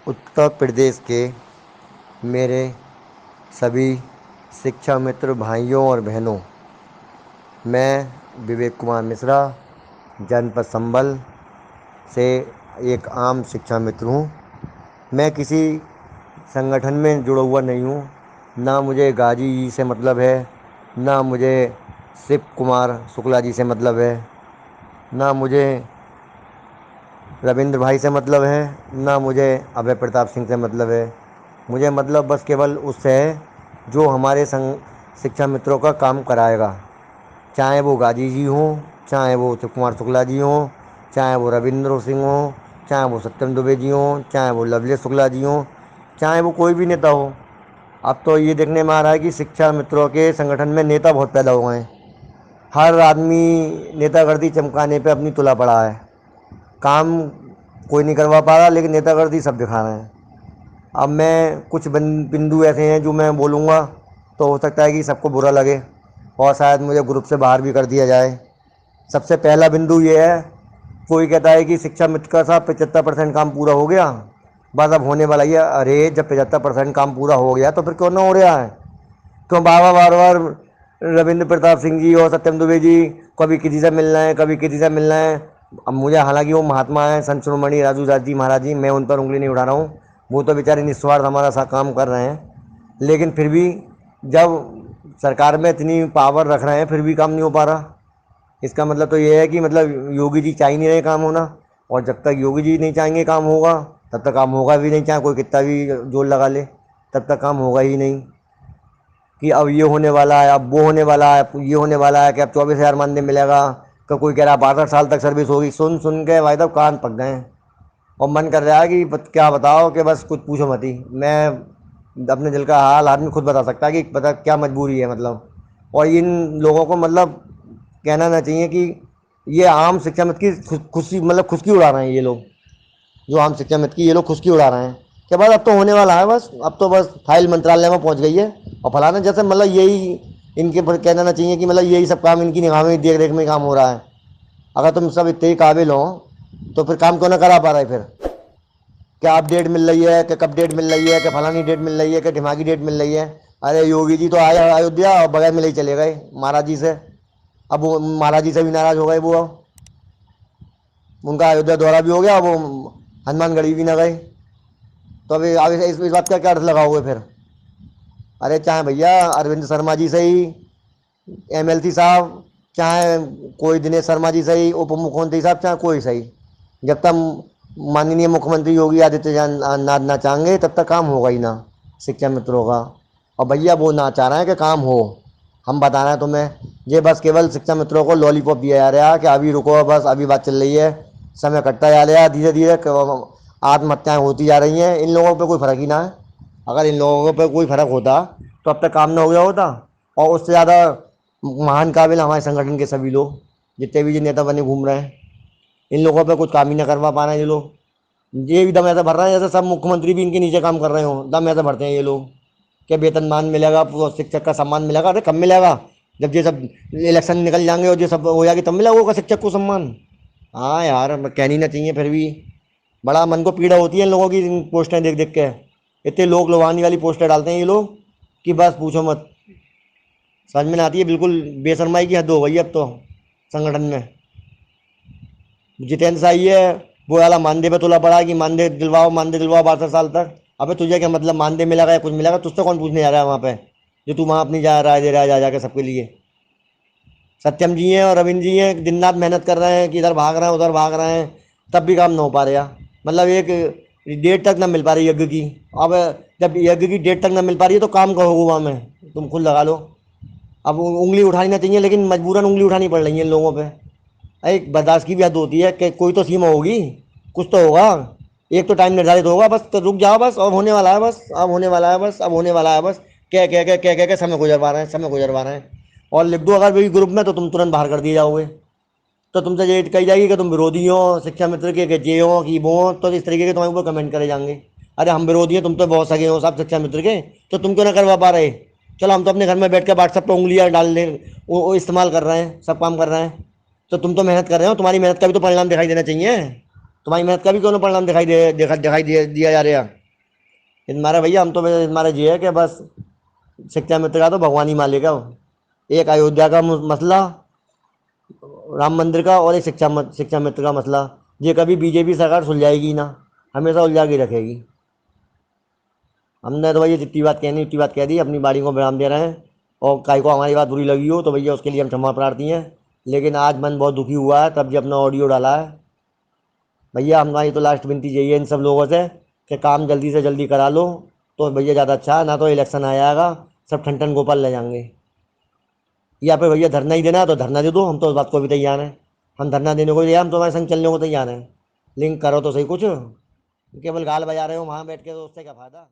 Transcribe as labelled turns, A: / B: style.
A: उत्तर प्रदेश के मेरे सभी शिक्षा मित्र भाइयों और बहनों, मैं विवेक कुमार मिश्रा जनपद संबल से एक आम शिक्षा मित्र हूँ। मैं किसी संगठन में जुड़ा हुआ नहीं हूँ। ना मुझे गाजी जी से मतलब है, ना मुझे शिव कुमार शुक्ला जी से मतलब है, ना मुझे रविंद्र भाई से मतलब है, ना मुझे अभय प्रताप सिंह से मतलब है। मुझे मतलब बस केवल उससे है जो हमारे संग शिक्षा मित्रों का काम कराएगा, चाहे वो गाजी जी हों, चाहे वो शिव कुमार शुक्ला जी हों, चाहे वो रविंद्र सिंह हों, चाहे वो सत्यम दुबे जी हों, चाहे वो लवलेश शुक्ला जी हों, चाहे वो कोई भी नेता हो। अब तो ये देखने में आ रहा है कि शिक्षा मित्रों के संगठन में नेता बहुत पैदा हुए हैं। हर आदमी नेतागिरी चमकाने पे अपनी तुला पड़ा है। काम कोई नहीं करवा पा रहा, लेकिन नेतागिरी सब दिखा रहे हैं। अब मैं कुछ बिंदु ऐसे हैं जो मैं बोलूँगा तो हो सकता है कि सबको बुरा लगे और शायद मुझे ग्रुप से बाहर भी कर दिया जाए। सबसे पहला बिंदु ये है, कोई कहता है कि शिक्षा मित्र का साहब 75% काम पूरा हो गया, बस अब होने वाला ही है। अरे जब 75% काम पूरा हो गया तो फिर क्यों ना हो रहा है? क्यों बार बार रविंद्र प्रताप सिंह जी और सत्यम दुबे जी कभी किसी से मिलना है, कभी किसी से मिलना है? अब मुझे, हालांकि वो महात्मा हैं, संत शिरोमणि राजू दास जी महाराज जी, मैं उन पर उंगली नहीं उठा रहा हूँ, वो तो बेचारे निस्वार्थ हमारा सा काम कर रहे हैं। लेकिन फिर भी जब सरकार में इतनी पावर रख रहे हैं फिर भी काम नहीं हो पा रहा, इसका मतलब तो ये है कि मतलब योगी जी चाह ही नहीं रहे काम होना। और जब तक योगी जी नहीं चाहेंगे काम होगा, तब तक काम होगा भी नहीं, चाहे कोई कितना भी जोर लगा ले, तब तक काम होगा ही नहीं। कि अब ये होने वाला है, अब वो होने वाला है, ये होने वाला है कि अब 24,000 मानदेय मिलेगा, तो कोई कह रहा 62 साल तक सर्विस होगी। सुन सुन के भाई साहब कान पक गए हैं और मन कर रहा है कि क्या बताओ, कि बस कुछ पूछो मत ही। मैं अपने दिल का हाल आदमी खुद बता सकता है कि पता क्या मजबूरी है मतलब। और इन लोगों को मतलब कहना ना चाहिए कि ये आम शिक्षा मित्र की खुशी, मतलब खुशकी उड़ा रहे हैं ये लोग। जो आम शिक्षा मित्र की ये लोग खुशकी उड़ा रहे हैं कि बस अब तो होने वाला है, बस अब तो बस फाइल मंत्रालय में पहुंच गई है और फलाना, जैसे मतलब यही इनके पर कहना ना चाहिए कि मतलब यही सब काम इनकी निगाह में देख रेख में काम हो रहा है। अगर तुम सब इतने ही काबिल हो तो फिर काम क्यों ना करा पा रहे? फिर क्या आप डेट मिल रही है, कि कब डेट मिल रही है, कि फलानी डेट मिल रही है, कि दिमागी डेट मिल रही है? अरे योगी जी तो आए अयोध्या और बगैर मिले ही चले गए महाराज जी से। अब वो महाराज जी से भी नाराज हो गए, वो उनका अयोध्या दौरा भी हो गया, वो हनुमानगढ़ी भी ना गए। तो अभी अब इस बात का क्या अर्थ लगाओगे फिर? अरे चाहे भैया अरविंद शर्मा जी से ही एमएलसी साहब, चाहे कोई दिनेश शर्मा जी सही, उप मुख्यमंत्री साहब, चाहे कोई सही, जब तक माननीय मुख्यमंत्री योगी आदित्यनाथ ना चाहेंगे तब तक काम होगा ही ना शिक्षा मित्रों का। और भैया वो ना चाह रहे हैं कि काम हो। हम बता रहे हैं तुम्हें, ये बस केवल शिक्षा मित्रों को लॉलीपॉप दिया जा रहा है कि अभी रुको, बस अभी बात चल रही है, समय कटता जा रहा है, धीरे धीरे आत्महत्याएं होती जा रही हैं। इन लोगों पर कोई फ़र्क ही ना है। अगर इन लोगों पर कोई फ़र्क होता तो अब तक काम ना हो गया होता। और उससे ज़्यादा महान काबिल हमारे संगठन के सभी लोग, जितने भी ये नेता बने घूम रहे हैं, इन लोगों पे कुछ काम ही ना करवा पा रहे हैं ये लोग। ये भी दम ऐसा भर रहे हैं जैसे सब मुख्यमंत्री भी इनके नीचे काम कर रहे हो, दम ऐसा भरते हैं ये लोग कि वेतनमान मिलेगा, पूरा शिक्षक का सम्मान मिलेगा। अरे कब मिलेगा? जब ये सब इलेक्शन निकल जाएंगे और ये सब हो जाएगी तब मिलेगा होगा शिक्षक को सम्मान। हाँ यार, कहनी ना चाहिए, फिर भी बड़ा मन को पीड़ा होती है इन लोगों की इन पोस्टें देख देख के। इतने लोग लुभाने वाली पोस्टें डालते हैं ये लोग कि बस पूछो मत। समझ में नहीं आती है, बिल्कुल बेशर्माई की हद हो गई है अब तो संगठन में। जितेंद्र साही है, वो वाला मानदेय पे तुला पड़ा कि मानदेय दिलवाओ, मानदेय दिलवाओ 62 साल तक। अबे तुझे क्या मतलब मानदेय मिलेगा या कुछ मिलेगा? तुझसे कौन पूछने जा रहा है वहाँ पे, जो तू वहाँ अपनी जा राय दे रहा है जा जाके सबके लिए। सत्यम जी हैं और रविंद्र जी हैं, दिन रात मेहनत कर रहे हैं कि इधर भाग रहे हैं उधर भाग रहे हैं, तब भी काम ना हो पा रहा। मतलब एक डेट तक ना मिल पा रही यज्ञ की। अब जब यज्ञ की डेट तक ना मिल पा रही है तो काम का होगा वहाँ में, तुम खुद लगा लो। अब उंगली उठानी ना चाहिए, लेकिन मजबूरन उंगली उठानी पड़ रही है इन लोगों पे। एक बर्दाश्त की भी हद होती है कि कोई तो सीमा होगी, कुछ तो होगा। एक तो टाइम निर्धारित होगा, बस तो रुक जाओ, बस अब होने वाला है, बस अब होने वाला है, बस अब होने वाला है, बस कह समय गुजरवा रहे हैं, समय गुजरवा रहे हैं। और लिख दो अगर भी ग्रुप में तो तुम तुरंत बाहर कर दिए जाओगे। तो तुमसे ये कही जाएगी कि तुम विरोधी हो शिक्षा मित्र के, कि जे हो कि वो हो, तो इस तरीके के तुम्हारे ऊपर कमेंट करे जाएंगे। अरे हम विरोधी हैं, तुम तो बहुत सगे हो सब शिक्षा मित्र के, तो तुम क्यों ना करवा पा रहे? चलो हम तो अपने घर में बैठ कर व्हाट्सएप पर उंगलियां डाल ले, वो इस्तेमाल कर रहे हैं, सब काम कर रहे हैं। तो तुम तो मेहनत कर रहे हो, तुम्हारी मेहनत का भी तो परिणाम दिखाई देना चाहिए। तुम्हारी मेहनत का भी क्यों ना परिणाम दिखाई दिया जा रहा है? तुम्हारे भैया हम तो बस तुम्हारे जी है कि बस शिक्षा मित्र का तो भगवान ही मालिक है। एक अयोध्या का मसला, राम मंदिर का, और एक शिक्षा मित्र का मसला। ये कभी बीजेपी सरकार सुलझाएगी ना, हमेशा उलझा के रखेगी। हमने तो भैया जितनी बात कहनी उतनी बात कह दी, अपनी बाड़ी को विराम दे रहे हैं। और काई को हमारी बात बुरी लगी हो तो भैया उसके लिए हम क्षमा प्रार्थी हैं। लेकिन आज मन बहुत दुखी हुआ है, तब जी अपना ऑडियो डाला है। भैया हमारी तो लास्ट विनती यही है इन सब लोगों से कि काम जल्दी से जल्दी करा लो, तो भैया ज़्यादा अच्छा है। ना तो इलेक्शन आ जाएगा, सब ठन ठन गोपाल ले जाएंगे। या फिर भैया धरना ही देना है तो धरना दे दो, हम तो उस बात को भी तैयार हैं। हम धरना देने को तैयार, हम तुम्हारे संग चलने को तैयार हैं। लिंक करो तो सही कुछ, केवल गाल बजा रहे हो वहाँ बैठ के, तो उससे क्या फ़ायदा।